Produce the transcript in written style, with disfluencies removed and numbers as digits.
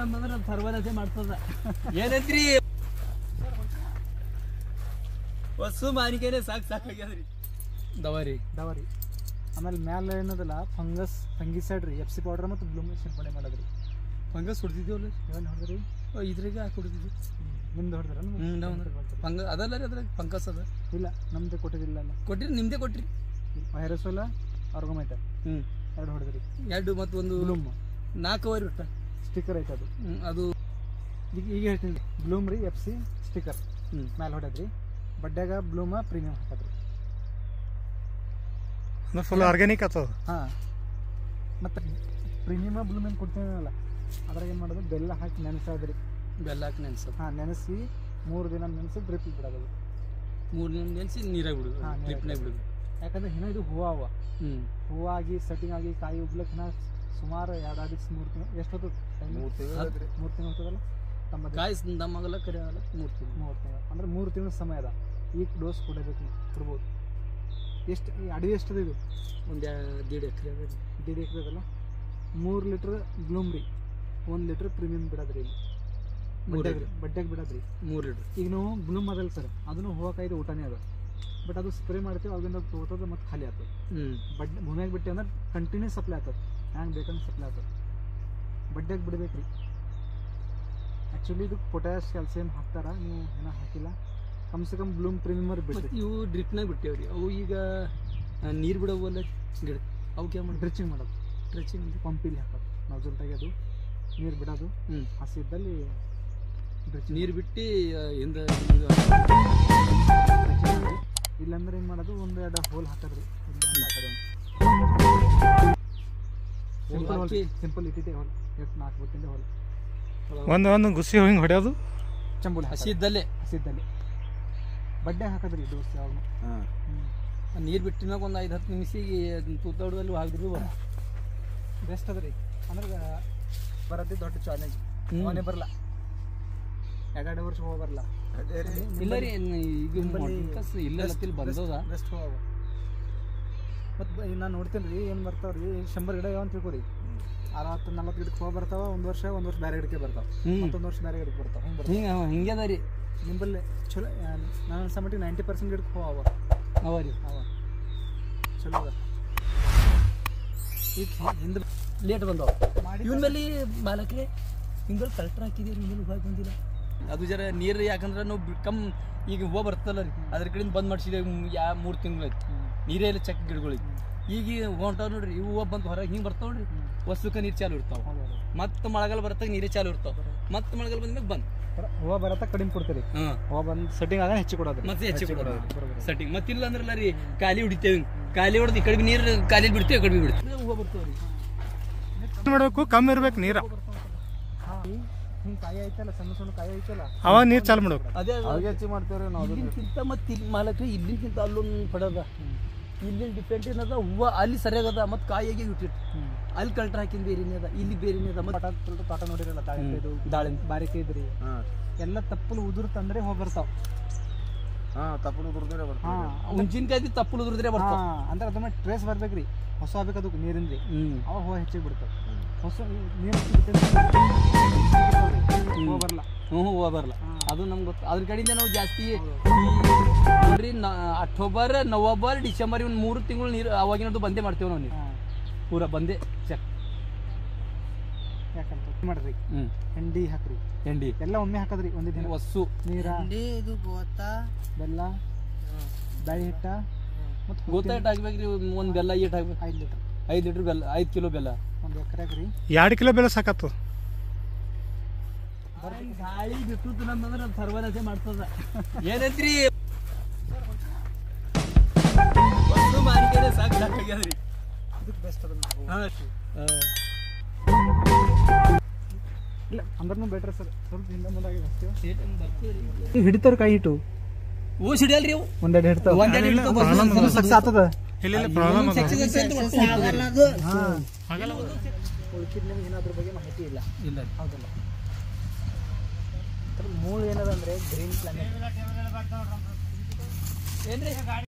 ನಮ್ಮಂದ್ರೆ ಸರ್ವನಾಶ ಮಾಡ್ತದ ಏನಂತ್ರಿ ವಸ್ತು ಮಾರಿಕೆನೆ ಸಾಕಾಗ್ಯದ್ರಿ ದವರಿ ಆಮೇಲೆ ಮ್ಯಾಲೆ ಏನದಲ್ಲ ಫಂಗಸ್ ಫಂಗಿಸೈಡ್ ರೀ ಎಫ್ ಸಿ ಪೌಡರ್ ಮತ್ತು ಬ್ಲೂಮ್ ಸಿಂಪಡಣೆ ಮಾಡೋದ್ರಿ ಫಂಗಸ್ ಹೊಡೆದಿದ್ದೀವಲ್ಲ ಏನು ಹೊಡೆದ್ರಿ ಇದ್ರಾಗ ಹಾಕಿ ಹೊಡೆದಿದ್ವಿ ನಿಮ್ದು ಹೊಡೆದ್ರ ಫಂಗಸ್ ಅದಲ್ಲ ರೀ ಅದ್ರಾಗ ಫಂಗಸ್ ಅದ ಇಲ್ಲ ನಮ್ದು ಕೊಟ್ಟಿದ್ದಿಲ್ಲ ಅಲ್ಲ ಕೊಟ್ಟಿರಿ ನಿಮ್ದೇ ಕೊಟ್ಟಿರಿ ವೈರಸೋಲ ಆರ್ಗೋಮೈಟರ್ 2 ಹೊಡೆದ್ರಿ 2 ಮತ್ತು ಒಂದು ಬ್ಲೂಮ್ 4 ವೈರ್ ಬಿಟ್ಟ ಸ್ಟಿಕ್ಕರ್ ಐತೆ ಅದು ಅದು ಈಗ ಹೇಳ್ತೀನಿ ಬ್ಲೂಮ್ ರೀ ಎಫ್ ಸಿ ಸ್ಟಿಕ್ಕರ್ ಮ್ಯಾಲೆ ಹೊಡೆದ್ರಿ ಬಡ್ಡ್ಯಾಗ ಬ್ಲೂಮ ಪ್ರೀಮಿಯಂ ಹಾಕದ್ರಿ ಫುಲ್ ಆರ್ಗ್ಯಾನಿಕ್ ಆತದ ಹಾಂ ಮತ್ತು ಪ್ರೀಮಿಯಮ ಬ್ಲೂಮ್ ಏನು ಕೊಡ್ತೀನಲ್ಲ ಅದ್ರಾಗ ಏನು ಮಾಡೋದು ಬೆಲ್ಲ ಹಾಕಿ ನೆನೆಸೋದ್ರಿ ಬೆಲ್ಲ ಹಾಕಿ ನೆನೆಸೋದು ಹಾಂ ನೆನೆಸಿ 3 ದಿನ ನೆನೆಸಿ ಡ್ರಿಪ್ ಬಿಡೋದು 3 ದಿನ ನೆನೆಸಿ ನೀರಾಗ ಬಿಡೋದು ಡ್ರಿಪ್ನಾಗ ಬಿಡೋದು ಯಾಕಂದ್ರೆ ಇನ್ನೂ ಇದು ಹೂವು ಹೂವಾಗಿ ಸೆಟ್ಟಿಂಗ್ ಆಗಿ ಕಾಯಿ ಉಬ್ಲಕ್ಕೆ ಇನ್ನೂ ಸುಮಾರು 2 3 ತಿಂಗಳು ಎಷ್ಟು ಹೊತ್ತು 3 ತಿಂಗಳು ಹೋಗ್ತದಲ್ಲ ಕಾಯಿ ದಮ್ಮಗಲ್ಲ ಕರಿಯಲ್ಲ 3 ತಿಂಗಳು ಅಂದ್ರೆ 3 ತಿಂಗಳ ಸಮಯ ಅದ ಈಗ ಡೋಸ್ ಕೊಡಬೇಕು ನೀವು ಕೊಡ್ಬೋದು ಎಷ್ಟು ಅಡವಿ ಎಷ್ಟದ ಇದು ಒಂದು 1.5 ಎಕರೆ ಅದ 1.5 ಎಕರೆ ಅದಲ್ಲ 3 ಲೀಟ್ರ್ ಬ್ಲೂಮ್ ರೀ 1 ಲೀಟ್ರ್ ಪ್ರೀಮಿಯಂ ಬಿಡೋದ್ರಿ ಇಲ್ಲಿ ಬಡ್ಡೆಗೆ ಬಿಡೋದ್ರಿ 3 ಲೀಟ್ರ್ ಈಗ ನಾವು ಬ್ಲೂಮ್ ಅದಲ್ಲ ಸರ್ ಅದನ್ನು ಹೂವಕಾಯ್ದು ಊಟನೇ ಅದ ಬಟ್ ಅದು ಸ್ಪ್ರೇ ಮಾಡ್ತೀವಿ ಅವಾಗಿಂದ ಹೋಗ್ತದೆ ಮತ್ತು ಖಾಲಿ ಆಗ್ತದೆ ಭೂಮಿಯಾಗ ಬಿಟ್ಟು ಅಂದ್ರೆ ಕಂಟಿನ್ಯೂ ಸಪ್ಲೈ ಆಗ್ತದೆ ಹ್ಯಾಂಗೆ ಬೇಕಂದ್ರೆ ಸಪ್ಲೈ ಆಗ್ತದೆ ಬಡ್ಡೆಗೆ ಬಿಡ್ಬೇಕು ರೀ ಆ್ಯಕ್ಚುಲಿ ಇದು ಪೊಟ್ಯಾಶ್ ಕ್ಯಾಲ್ಸಿಯಂ ಹಾಕ್ತಾರ ನೀವು ಏನೋ ಹಾಕಿಲ್ಲ ಕಮ್ಸೆ ಕಮ್ ಬ್ಲೂಮ್ ಪ್ರೀಮಿಯಮರ್ ಬಿಟ್ಟು ಇವು ಡ್ರಿಪ್ನಾಗ ಬಿಟ್ಟೇವ್ರಿ ಅವು ಈಗ ನೀರು ಬಿಡೋವಲ್ಲ ಗಿಡ ಅವಕ್ಕೆ ಮಾಡಿ ಡ್ರಿಚಿಂಗ್ ಮಾಡೋದು ಪಂಪಿಲಿ ಹಾಕೋದು ನೋಜಲ್ ತೆಗೆದು ನೀರು ಬಿಡೋದು ಹಸಿ ಇದ್ದಲ್ಲಿ ನೀರು ಬಿಟ್ಟು ಹಿಂದೆ ಇಲ್ಲಾಂದ್ರೆ ಏನು ಮಾಡೋದು 1-2 ಹೋಲ್ ಹಾಕೋದ್ರಿ ಸಿಂಪಲ್ ಇಟ್ಟಿದ್ದೆ ಹೋಲ್ ಎಷ್ಟು 4 ಬಟ್ಟಿಂದ ಹೋಲ್ ಒಂದು ಗುಸಿ ಹಿಂಗೆ ಹೊಡೆಯೋದು ಚಂಬುಲಿ ಹಸಿದ್ದಲ್ಲೇ ಬಡ್ಡೆ ಹಾಕೋದ್ರಿ ದೋಸ್ತ ಯಾವಾಗ ನೀರು ಬಿಟ್ಟಿನಾಗ ಒಂದು 5-10 ನಿಮಿಷಿಗೆ ತೂತಾಡೋದಲ್ಲಿ ಹಾಕಿದ್ರು ಬೆಸ್ಟ್ ಅದ ರೀ ಅಂದ್ರೆ ಬರೋದೇ ದೊಡ್ಡ ಚಾಲೆಂಜ್ ಅವನೇ ಬರಲ್ಲ 2 ವರ್ಷ ಹೋಗಿ ಬರಲ್ಲ ಇಲ್ಲ ರೀ ಈಗ ಇಲ್ಲ ಬಂದದ ಬೆಸ್ಟ್ ಹೋಗ ಮತ್ತು ನಾನು ನೋಡ್ತೀನಿ ರೀ ಏನು ಬರ್ತಾವ ರೀ 100 ಗಿಡ ಯಾವ ಅಂತ ತಿಳ್ಕೊರಿ 60-40 ಗಿಡಕ್ಕೆ ಹೋಗಿ ಬರ್ತಾವ ಒಂದು ವರ್ಷ ಬೇರೆ ಗಿಡಕ್ಕೆ ಬರ್ತಾವ ಮತ್ತೊಂದು ವರ್ಷ ಬೇರೆ ಗಿಡಕ್ಕೆ ಬರ್ತಾವ ಹಿಂಗೆ ಅದ ರೀ ನಿಂಬಲ್ಲಿ ಚಲೋ ನಾನು ಅನ್ಸಮಟ್ಟಿಗೆ 90% ಗಿಡಕ್ಕೆ ಹೋಗವ ಅವ ರೀ ಚಲೋ ಅದ ಈಗ ಹಿಂದೆ ಲೇಟ್ ಬಂದವ ಇವನ್ ಮೇಲೆ ಬಾಲಕ್ರೆ ಹಿಂದಲ್ಲಿ ಕಲ್ಟ್ರ್ ಹಾಕಿದ್ದೀವಿ ಇನ್ನೇನು ಹೋಗಿ ಬಂದಿಲ್ಲ ಅದು ಜರ ನೀರು ಯಾಕಂದ್ರೆ ನಾವು ಈಗ ಹೂವು ಬರ್ತಲ್ಲ ರೀ ಅದ್ರ ಕಡೆಯಿಂದ ಬಂದ್ ಮಾಡಿಸಿದೇವೆ 3 ತಿಂಗಳು ಆಯ್ತು ನೀರೇ ಇಲ್ಲ ಚೆಕ್ ಗಿಡಗಳಿಗೆ ಈಗ ಹೊಂಟಾವ ನೋಡ್ರಿ ಇವು ಹೂವು ಬಂದು ಹೊರಗೆ ಹಿಂಗೆ ಬರ್ತಾವ ನೋಡ್ರಿ ವಸ್ತುಕ ನೀರು ಚಾಲು ಇರ್ತಾವ ಮತ್ತೆ ಮಳೆಗಾಲ ಬರತ್ತಾಗ ನೀರೇ ಚಾಲು ಇರ್ತಾವ ಮತ್ತೆ ಮಳೆಗಾಲ ಬಂದ್ಮೇಲೆ ಬಂದು ಹೂವು ಬರತ್ತ ಕಡಿಮೆ ಕೊಡ್ತೀರಿ ಹೂವು ಬಂದು ಸೆಟ್ಟಿಂಗ್ ಆಗ ಹೆಚ್ಚು ಕೊಡೋದು ಮತ್ತೆ ಹೆಚ್ಚು ಕೊಡೋದು ಸೆಟ್ಟಿಂಗ್ ಮತ್ತಿಲ್ಲ ಅಂದ್ರಲ್ಲ ರೀ ಖಾಲಿ ಹೊಡಿತೇವೆ ಖಾಲಿ ಹೊಡೆದು ಈ ಕಡೆ ನೀರು ಖಾಲಿ ಬಿಡ್ತೇವೆ ಕಡಿಮೆ ಬಿಡ್ತೇವೆ ಹೂವು ಬರ್ತಾವ ರೀ ಮಾಡಬೇಕು ಕಮ್ಮಿ ಇರ್ಬೇಕು ನೀರು ಹಿಂಗೆ ಕಾಯಿ ಐತಲ್ಲ ಸಣ್ಣ ಕಾಯಿ ಐತಲ್ಲ ಅವಾಗ ನೀರು ಚಾಲು ಮಾಡ್ಬೇಕು ಅದೇ ಹೆಚ್ಚು ಮಾಡ್ತೇವ್ರಿ ನಾವು ಇಲ್ಲಿಂತ ಮತ್ತೆ ಇಲ್ಲಿ ಮಾಲಕ್ರಿ ಇಲ್ಲಿಂತ ಅಲ್ಲೊಂದು ಪಡದ ಇಲ್ಲಿನ ಡಿಪೆಂಡ್ ಏನದ ಹೂವು ಅಲ್ಲಿ ಸರಿಯಾಗದ ಮತ್ತು ಕಾಯಿಗೆ ಇಟ್ಟಿಟ್ಟು ಅಲ್ಲಿ ಕಲ್ಟ್ರ್ ಹಾಕಿನ ಬೇರೆನೇ ಅದ ಇಲ್ಲಿ ಬೇರೆನೇ ಅದ ಮತ್ತೆ ತೋಟ ನೋಡಿರಲ್ಲ ದಾಳಿಂಬೆ ಬಾರಿಕೆ ಇದ್ರಿ ಎಲ್ಲ ತಪ್ಪಲು ಉದುರ್ತಂದ್ರೆ ಹೋಗಿ ಬರ್ತಾವ ತಪ್ಪಲು ಉದುರ್ದ್ರೆ ಬರ್ತಾವ ಹುಂಚಿನಕಾಯಿ ತಪ್ಪಲು ಉದುರಿದ್ರೆ ಬರ್ತಾವ ಅಂದ್ರೆ ಅದನ್ನ ಟ್ರೇಸ್ ಬರ್ಬೇಕ್ರಿ ಹೊಸ ಆಗ್ಬೇಕು ಅದಕ್ಕೆ ನೀರಿಂದ್ರಿ ಅವಾಗ ಹೂವು ಹೆಚ್ಚಿಗೆ ಬಿಡ್ತಾವ ಹೊಸ ನೀರು ಹೂವು ಬರಲ್ಲ ಹೂವು ಬರಲ್ಲ ಅದು ನಮ್ಗೆ ಗೊತ್ತು ಅದ್ರ ಕಡೆಯಿಂದ ನಾವು ಜಾಸ್ತಿ ನೋಡ್ರಿ ಅಕ್ಟೋಬರ್ ನವಂಬರ್ ಡಿಸೆಂಬರ್ ಇವ್ನು 3 ತಿಂಗಳು ನೀರು ಅವಾಗಿನದು ಬಂದೇ ಮಾಡ್ತೇವೆ ನಾವು ನೀರು ಪೂರ ಬಂದೇ ಚೆಕ್ ಯಾಕಂತ ಮಾಡ್ರಿ ಹೆಂಡಿ ಹಾಕ್ರಿ ಹೆಂಡಿ ಎಲ್ಲ ಒಮ್ಮೆ ಹಾಕದ್ರಿ ಒಂದೇ ದಿನ ವಸ್ಸು ನೀರ ಇದು ಗೋತಾ ಬೆಲ್ಲ ಬ್ಯಾಳಿ ಹಿಟ್ಟ ಮತ್ತು ಗೋತಾ ಹಿಟ್ಟು ಹಾಕ್ಬೇಕ್ರಿ ಒಂದು ಬೆಲ್ಲ ಏಟ್ ಹಾಕ್ಬೇಕು 5 ಲೀಟ್ರ್ ಬೆಲ್ಲ 5 ಕಿಲೋ ಬೆಲ್ಲ 1 ಎಕರೆಗೆ ರೀ 2 ಕಿಲೋ ಬೆಲ್ಲ ಸಾಕತ್ತು ಗಾಳಿ ಬಿಟ್ಟು ನಮ್ಮಂದ್ರೆ ಸರ್ವನಾಶ ಮಾಡ್ತದ ಏನಂತ್ರಿ ವಸ್ತು ಮಾರಿಕೆನೆ ಸಾಕಾಗ್ಯದ್ರಿ ಇದಕ್ಕೆ ಬೆಸ್ಟ್ ಅದ ಇಲ್ಲ ಅಂದ್ರೂ ಬೆಟ್ರ್ ಸರ್ ಸ್ವಲ್ಪ ಹಿಂದೆ ಮುಂದಾಗಿದೆ ಅಷ್ಟೇ ಹಿಡಿತಾರ ಕಾಯಿ ಹಿಟ್ಟು ಓಸ್ ಹಿಡಿಯಲ್ರಿ ಅವು ಒಂದೆರಡು ಹಿಡ್ತಾವ ಸಕ್ಸ್ ಆಗ್ತದ ಇಲ್ಲ ಪ್ರಾಬ್ಲಮ್ ಉಳ್ಕಿದ ನಿಮ್ಗೆ ಏನಾದ್ರ ಬಗ್ಗೆ ಮಾಹಿತಿ ಇಲ್ಲ ಹೌದಲ್ಲ ಮೂಲ ಏನದ ಅಂದ್ರೆ ಗ್ರೀನ್ ಪ್ಲಾನೆಟ್ ಏನ್ರಿ